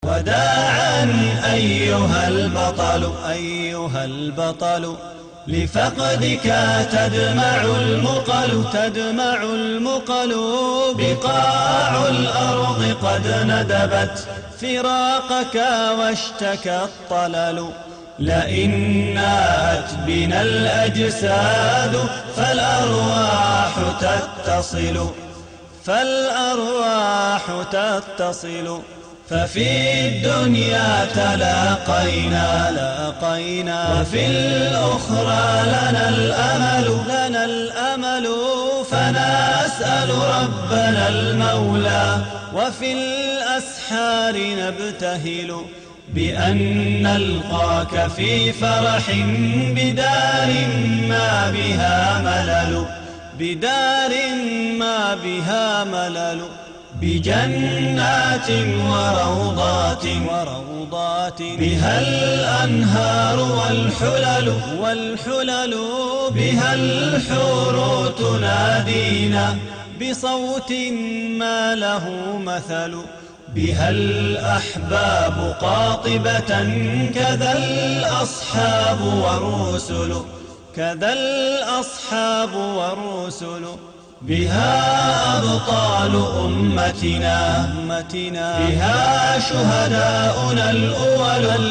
وداعا أيها البطل، أيها البطل، لفقدك تدمع المقل، تدمع المقل. بقاع الأرض قد ندبت فراقك واشتكى الطلل. لئن ناءت بنا الأجساد فالأرواح تتصل، فالأرواح تتصل. ففي الدنيا تلاقينا، وفي الأخرى لنا الأمل، لنا الأمل. فنسأل ربنا المولى وفي الأسحار نبتهل بأن نلقاك في فرح بدار ما بها ملل، بدار ما بها ملل. بجنات وروضات، وروضات بها الأنهار والحلل، والحلل. بها الحور تنادينا بصوت ما له مثل. بها الأحباب قاطبة كذا الأصحاب والرسل، كذا الأصحاب والرسل. بها أبطال أمتنا، بها شهداؤنا الأول.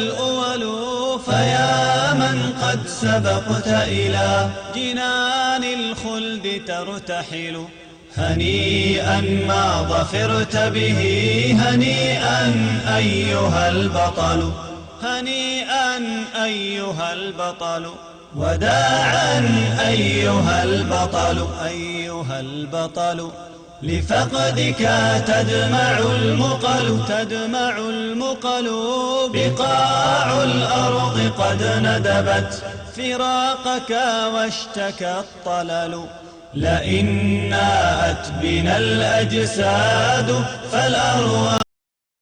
فيا من قد سبقت إلى جنان الخلد ترتحل، هنيئا ما ظفرت به، هنيئا أيها البطل، هنيئا أيها البطل. وداعا أيها البطل، أيها البطل، لفقدك تدمع المقل، تدمع المقل. بقاع الأرض قد ندبت فراقك واشتكى الطلل. لئن ناءت بنا الأجساد فالأرواح